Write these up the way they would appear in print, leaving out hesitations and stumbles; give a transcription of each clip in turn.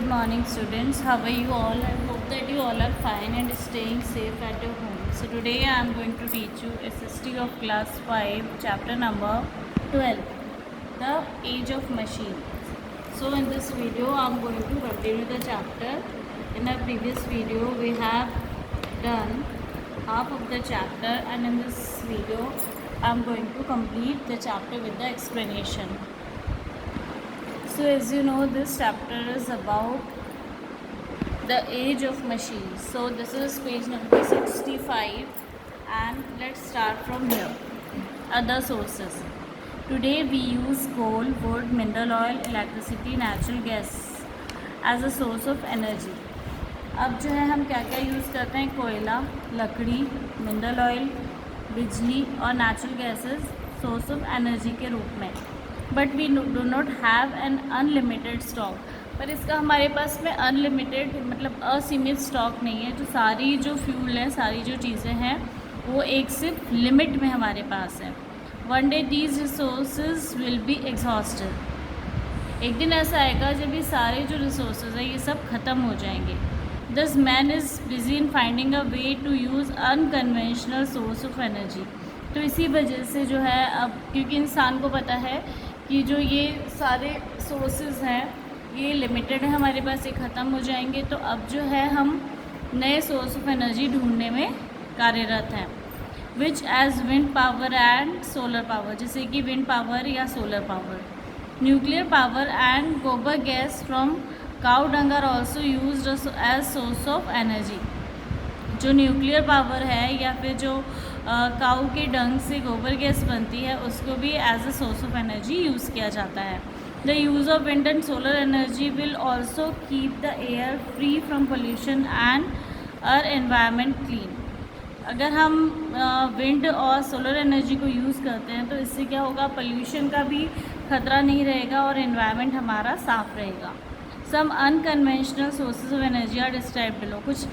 morning students, how are you all? I hope that you all are fine and staying safe at your home. So today I am going to teach you SST of class 5 chapter number 12, the age of machines. So in this video I am going to continue the chapter. In our previous video we have done half of the chapter, and in this video I am going to complete the chapter with the explanation. So as you know, this chapter is about the age of machines. So this is page number 65, and let's start from here. Other sources. Today we use coal, wood, mineral oil, electricity, natural gas as a source of energy. अब जो है हम क्या क्या use करते हैं? कोयला, लकड़ी, मिनरल ऑयल, बिजली और natural gases source of energy के रूप में. But we do not have an unlimited stock. पर इसका हमारे पास में अनलिमिटेड मतलब असीमित स्टॉक नहीं है. जो सारी जो फ्यूल है, सारी जो चीज़ें हैं वो एक सिर्फ लिमिट में हमारे पास है. One day these resources will be exhausted. एक दिन ऐसा आएगा जब ये सारे जो रिसोर्सेज हैं ये सब ख़त्म हो जाएंगे. This man is busy in finding a way to use unconventional source of energy. तो इसी वजह से जो है अब क्योंकि इंसान को पता है कि जो ये सारे सोर्सेज हैं ये लिमिटेड है हमारे पास, ये ख़त्म हो जाएंगे. तो अब जो है हम नए सोर्स ऑफ एनर्जी ढूंढने में कार्यरत हैं. Which as wind power and solar power, जैसे कि विंड पावर या solar power. Nuclear power and gobar gas from cow dung are also used as source of energy. जो न्यूक्लियर पावर है या फिर जो काऊ के डंग से गोबर गैस बनती है उसको भी as a source of energy use किया जाता है. The use of wind and solar energy will also keep the air free from pollution and our environment clean. अगर हम विंड और सोलर एनर्जी को यूज़ करते हैं तो इससे क्या होगा? पोल्यूशन का भी खतरा नहीं रहेगा और एनवायरनमेंट हमारा साफ़ रहेगा. Some unconventional sources of energy are described below. कुछ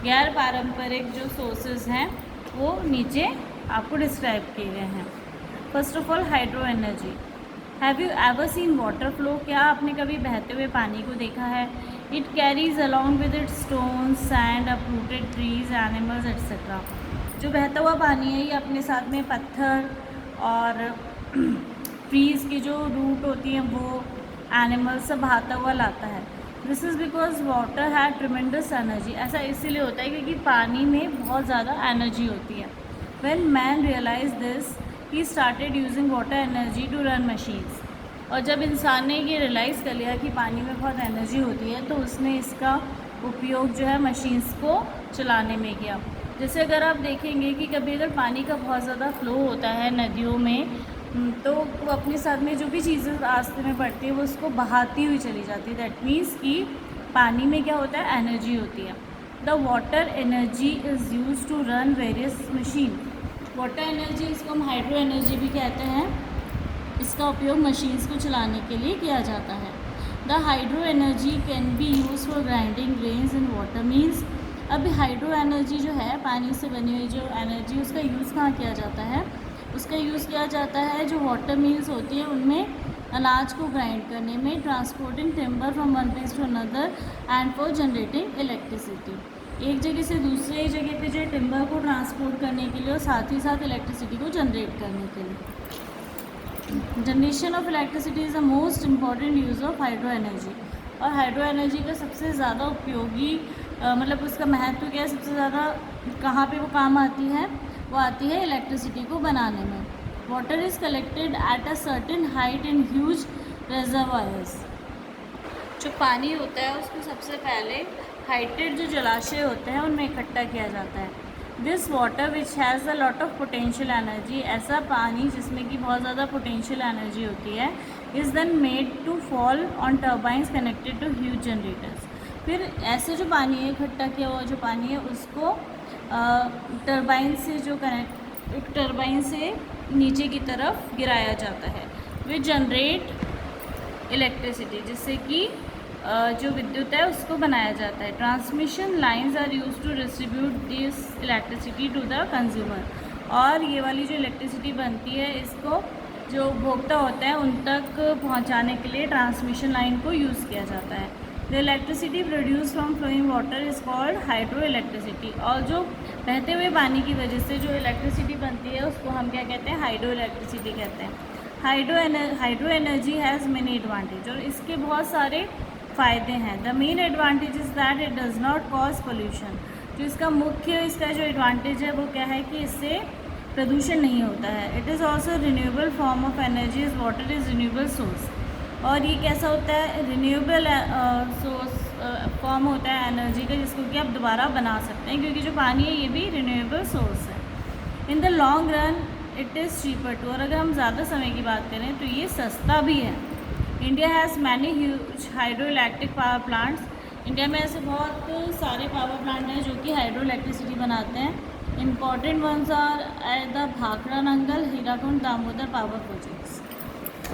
गैर पारंपरिक जो सोर्सेज हैं वो नीचे आपको डिस्क्राइब किए गए हैं. First of all hydro energy. Have you ever seen water flow? क्या आपने कभी बहते हुए पानी को देखा है? It carries along with it stone, sand, uprooted trees, animals etcetera. जो बहता हुआ पानी है ये अपने साथ में पत्थर और ट्रीज़ की जो रूट होती हैं वो, एनिमल्स सब बहाता हुआ लाता है. This is because water had tremendous energy. ऐसा इसीलिए होता है क्योंकि पानी में बहुत ज़्यादा एनर्जी होती है. When man realise this he started using water energy to run machines. और जब इंसान ने ये रियलाइज़ कर लिया कि पानी में बहुत एनर्जी होती है तो उसने इसका उपयोग जो है मशीन्स को चलाने में किया. जैसे अगर आप देखेंगे कि कभी अगर पानी का बहुत ज़्यादा फ्लो होता है नदियों में तो वो अपने साथ में जो भी चीज़ें रास्ते में पड़ती है वो उसको बहाती हुई चली जाती है. दैट मीन्स कि पानी में क्या होता है? एनर्जी होती है. The water energy is use to run various machine. Water energy, इसको हम हाइड्रो एनर्जी भी कहते हैं, इसका उपयोग मशीन्स को चलाने के लिए किया जाता है. The hydro energy can be use for grinding grains in water. Means अभी हाइड्रो एनर्जी जो है पानी से बनी हुई जो एनर्जी उसका यूज़ कहाँ किया जाता है? उसका यूज़ किया जाता है जो वाटर मिल्स होती है उनमें अनाज को ग्राइंड करने में, transporting timber from one place to another and for generating electricity. एक जगह से दूसरे जगह पे जो टिम्बर को ट्रांसपोर्ट करने के लिए और साथ ही साथ इलेक्ट्रिसिटी को जनरेट करने के लिए. Generation of electricity is the most important use of hydro energy. और हाइड्रो एनर्जी का सबसे ज़्यादा उपयोगी मतलब उसका महत्व क्या है? सबसे ज़्यादा कहाँ पे वो काम आती है? वो आती है इलेक्ट्रिसिटी को बनाने में. Water is collected at a certain height in huge reservoirs. जो पानी होता है उसको सबसे पहले हाइटेड जो जलाशय होते हैं उनमें इकट्ठा किया जाता है. This water which has a lot of potential energy. ऐसा पानी जिसमें कि बहुत ज़्यादा पोटेंशियल एनर्जी होती है is then made to fall on turbines connected to huge generators. फिर ऐसे जो पानी है इकट्ठा किया हुआ जो पानी है उसको टरबाइन से जो कनेक्ट एक टरबाइन से नीचे की तरफ गिराया जाता है. विच जनरेट इलेक्ट्रिसिटी, जिससे कि जो विद्युत है उसको बनाया जाता है. Transmission lines are use to distribute this electricity to the consumer. और ये वाली जो इलेक्ट्रिसिटी बनती है इसको जो उपभोक्ता होते हैं उन तक पहुंचाने के लिए ट्रांसमिशन लाइन को यूज़ किया जाता है. The electricity produce from flowing water is called hydro electricity. और जो बहते हुए पानी की वजह से जो इलेक्ट्रिसिटी बनती है उसको हम क्या कहते हैं, हाइड्रो इलेक्ट्रिसिटी कहते हैं। Hydro energy has many advantage, और इसके बहुत सारे फ़ायदे हैं। The main advantage is that it does not cause pollution. जो इसका मुख्य इसका जो एडवांटेज है वो क्या है कि इससे प्रदूषण नहीं होता है। It is also renewable form of energy, is water is renewable source. और ये कैसा होता है, रिन्यूएबल सोर्स फॉर्म होता है एनर्जी का, जिसको कि आप दोबारा बना सकते हैं, क्योंकि जो पानी है ये भी रिन्यूएबल सोर्स है। In the long run it is cheaper too. और अगर हम ज़्यादा समय की बात करें तो ये सस्ता भी है। India has many huge hydro electric power plants. India में ऐसे बहुत सारे पावर प्लांट हैं जो कि हाइड्रो इलेक्ट्रिसिटी बनाते हैं। Important ones are at the Bhakra Nangal, Hirakud, Damodar power projects.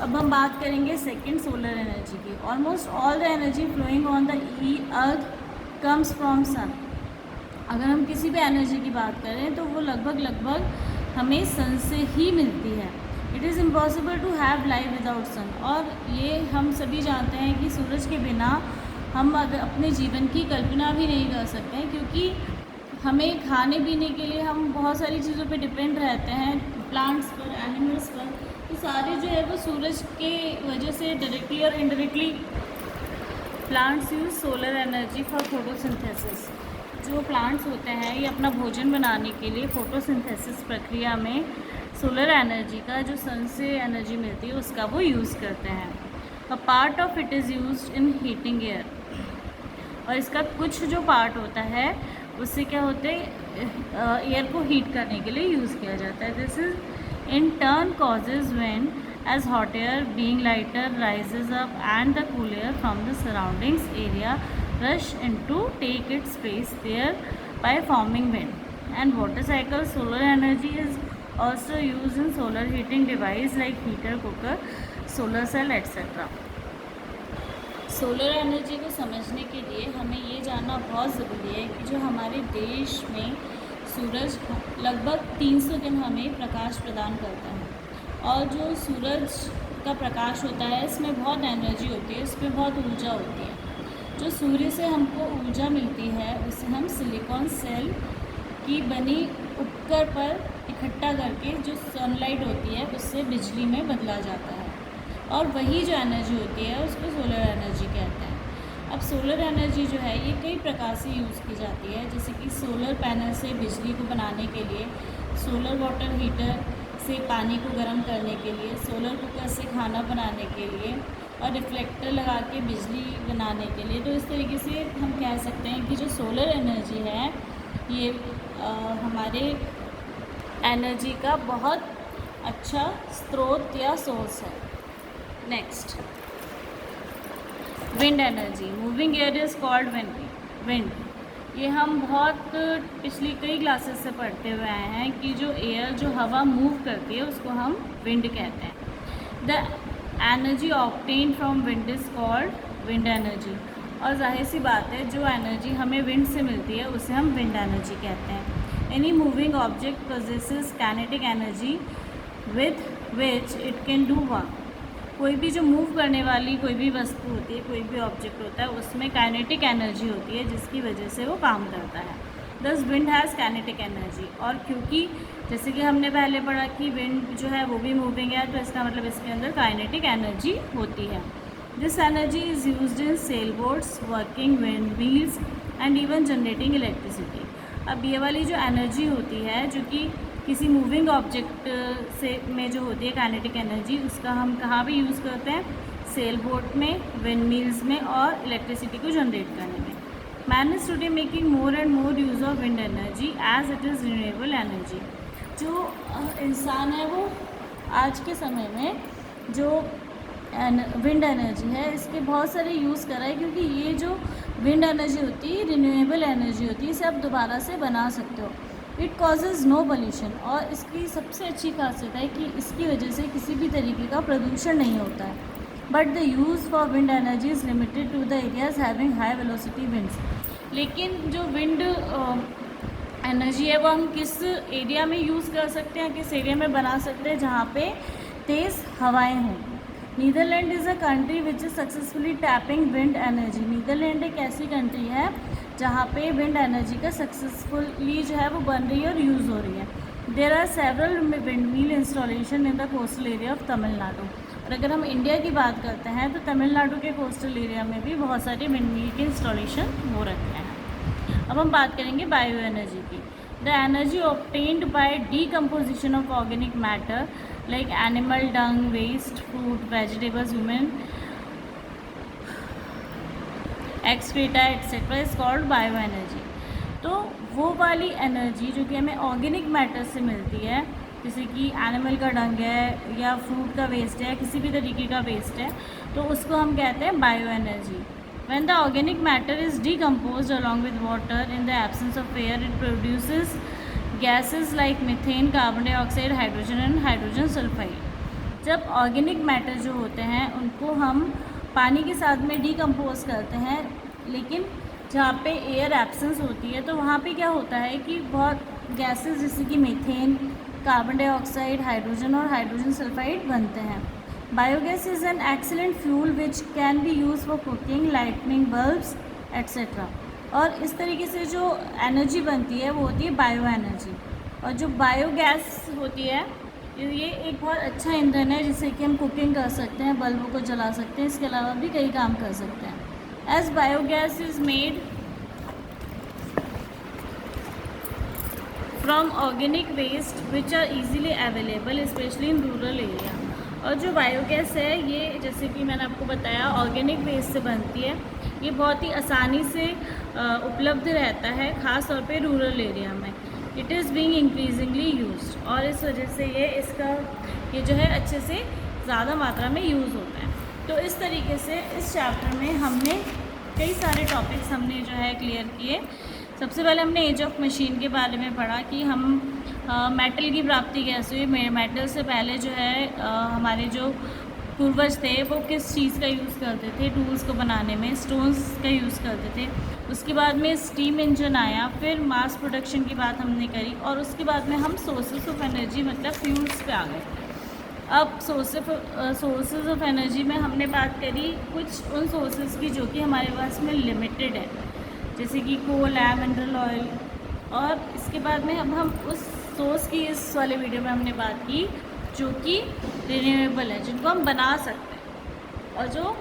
अब हम बात करेंगे सेकंड, सोलर एनर्जी की। Almost all the energy flowing on the earth comes from sun. अगर हम किसी भी एनर्जी की बात करें तो वो लगभग हमें सन से ही मिलती है। It is impossible to have life without sun. और ये हम सभी जानते हैं कि सूरज के बिना हम अगर अपने जीवन की कल्पना भी नहीं कर सकते हैं, क्योंकि हमें खाने पीने के लिए हम बहुत सारी चीज़ों पे डिपेंड रहते हैं, प्लांट्स पर, एनिमल्स पर। तो सारे जो है वो सूरज के वजह से डायरेक्टली और indirectly plants use solar energy for photosynthesis. जो प्लांट्स होते हैं ये अपना भोजन बनाने के लिए फोटोसिंथेसिस प्रक्रिया में सोलर एनर्जी का, जो सन से एनर्जी मिलती है उसका वो यूज़ करते हैं। A part of it is used in heating air. और इसका कुछ जो पार्ट होता है उससे क्या होते हैं, एयर को हीट करने के लिए यूज़ किया जाता है। This is in turn causes wind, as hot air being lighter rises up and the cool air from the surroundings area rush into take its place there by forming wind. And water cycle, solar energy is also used in solar heating device like heater, cooker, solar cell etc. Solar energy को समझने के लिए हमें ये जानना बहुत ज़रूरी है कि जो हमारे देश में सूरज लगभग 300 दिन हमें प्रकाश प्रदान करता है। और जो सूरज का प्रकाश होता है इसमें बहुत एनर्जी होती है, इसमें बहुत ऊर्जा होती है। जो सूर्य से हमको ऊर्जा मिलती है उसे हम सिलिकॉन सेल की बनी उपकर पर इकट्ठा करके जो सनलाइट होती है उससे बिजली में बदला जाता है, और वही जो एनर्जी होती है उसको सोलर एनर्जी कहते हैं। अब सोलर एनर्जी जो है ये कई प्रकार से यूज़ की जाती है, जैसे कि सोलर पैनल से बिजली को बनाने के लिए, सोलर वाटर हीटर से पानी को गर्म करने के लिए, सोलर कुकर से खाना बनाने के लिए, और रिफ्लेक्टर लगा के बिजली बनाने के लिए। तो इस तरीके से हम कह सकते हैं कि जो सोलर एनर्जी है ये हमारे एनर्जी का बहुत अच्छा स्रोत या सोर्स है। Next, wind energy. Moving air is called wind. ये हम बहुत पिछली कई क्लासेस से पढ़ते हुए आए हैं कि जो एयर, जो हवा मूव करती है उसको हम विंड कहते हैं। The energy obtain from wind is called wind energy. और जाहिर सी बात है जो एनर्जी हमें विंड से मिलती है उसे हम विंड एनर्जी कहते हैं। Any moving object possesses kinetic energy with which it can do work. कोई भी जो मूव करने वाली कोई भी वस्तु होती है, कोई भी ऑब्जेक्ट होता है, उसमें काइनेटिक एनर्जी होती है जिसकी वजह से वो काम करता है। दस विंड हैज़ काइनेटिक एनर्जी। और क्योंकि जैसे कि हमने पहले पढ़ा कि विंड जो है वो भी मूविंग है, तो इसका मतलब इसके अंदर काइनेटिक एनर्जी होती है। This energy is used in sail boats, working wind wheels and even generating electricity. अब ये वाली जो एनर्जी होती है जो कि किसी मूविंग ऑब्जेक्ट से में जो होती है काइनेटिक एनर्जी, उसका हम कहाँ भी यूज़ करते हैं, सेल बोट में, विंड मिल्स में और इलेक्ट्रिसिटी को जनरेट करने में। Man is today making more and more use of wind energy as it is renewable energy. जो इंसान है वो आज के समय में जो विंड एनर्जी है इसके बहुत सारे यूज़ कर रहा है, क्योंकि ये जो विंड एनर्जी होती है रिन्यूएबल एनर्जी होती है, इसे आप दोबारा से बना सकते हो। It causes no pollution. और इसकी सबसे अच्छी खासियत है कि इसकी वजह से किसी भी तरीके का प्रदूषण नहीं होता है। But the use for wind energy is limited to the areas having high velocity winds. लेकिन जो विंड एनर्जी है वो हम किस एरिया में यूज़ कर सकते हैं, किस एरिया में बना सकते हैं जहाँ पे तेज़ हवाएं हों। Netherland is a country which is successfully tapping wind energy. Netherland एक ऐसी कंट्री है जहाँ पे विंड एनर्जी का सक्सेसफुली जो है वो बन रही है और यूज़ हो रही है। There are several wind mill installation in the coastal area of Tamil Nadu. और अगर हम इंडिया की बात करते हैं तो तमिलनाडु के कोस्टल एरिया में भी बहुत सारे विंड मिल के इंस्टॉलेशन हो रखे हैं। अब हम बात करेंगे बायो एनर्जी की। The energy obtained by decomposition of organic matter like animal dung, waste, fruit, vegetables, human excreta etcetera is called bio energy. तो वो वाली एनर्जी जो कि हमें ऑर्गेनिक मैटर से मिलती है, जैसे कि एनिमल का डंग है या फ्रूट का वेस्ट है, किसी भी तरीके का वेस्ट है, तो उसको हम कहते हैं bio energy. When the organic matter is decomposed along with water in the absence of air, it produces gases like methane, carbon dioxide, hydrogen and hydrogen sulphide. जब ऑर्गेनिक मैटर जो होते हैं उनको हम पानी के साथ में डीकम्पोज करते हैं, लेकिन जहाँ पे एयर एब्सेंस होती है तो वहाँ पे क्या होता है कि बहुत गैसेस जैसे कि मीथेन, कार्बन डाइऑक्साइड, हाइड्रोजन और हाइड्रोजन सल्फाइड बनते हैं। Biogas is an excellent fuel which can be use for cooking, lightning bulbs etcetera. और इस तरीके से जो एनर्जी बनती है वो होती है बायो एनर्जी। और जो बायोगैस होती है ये एक बहुत अच्छा ईंधन है जिससे कि हम कुकिंग कर सकते हैं, बल्बों को जला सकते हैं, इसके अलावा भी कई काम कर सकते हैं। As biogas is made from organic waste which are easily available specially in rural area. और जो बायोगैस है ये, जैसे कि मैंने आपको बताया, ऑर्गेनिक वेस्ट से बनती है। ये बहुत ही आसानी से उपलब्ध रहता है, ख़ास तौर पे रूरल एरिया में। It is being increasingly used, और इस वजह से ये जो है अच्छे से ज़्यादा मात्रा में यूज़ होता है। तो इस तरीके से इस चैप्टर में हमने कई सारे टॉपिक्स हमने जो है क्लियर किए। सबसे पहले हमने एज ऑफ मशीन के बारे में पढ़ा कि हम मेटल की प्राप्ति कैसे हुई। मेटल से पहले जो है हमारे जो पूर्वज थे वो किस चीज़ का यूज़ करते थे टूल्स को बनाने में, स्टोन्स का यूज़ करते थे। उसके बाद में स्टीम इंजन आया, फिर मास प्रोडक्शन की बात हमने करी, और उसके बाद में हम सोर्सेस ऑफ एनर्जी मतलब फ्यूल्स पे आ गए। अब सोर्सेज ऑफ एनर्जी में हमने बात करी कुछ उन सोर्सेज की जो कि हमारे पास में लिमिटेड है, जैसे कि कोल है, मिनरल ऑयल। और इसके बाद में अब हम उस सोर्स की इस वाले वीडियो में हमने बात की जो कि रिन्यूएबल है, जिनको हम बना सकते हैं और जो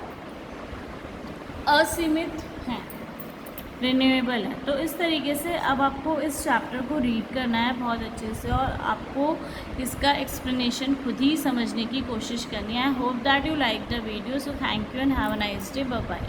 असीमित हैं, रिन्यूएबल है। तो इस तरीके से अब आपको इस चैप्टर को रीड करना है बहुत अच्छे से, और आपको इसका एक्सप्लेनेशन खुद ही समझने की कोशिश करनी है। I hope that you like the video. So thank you and have a nice day. Bye bye.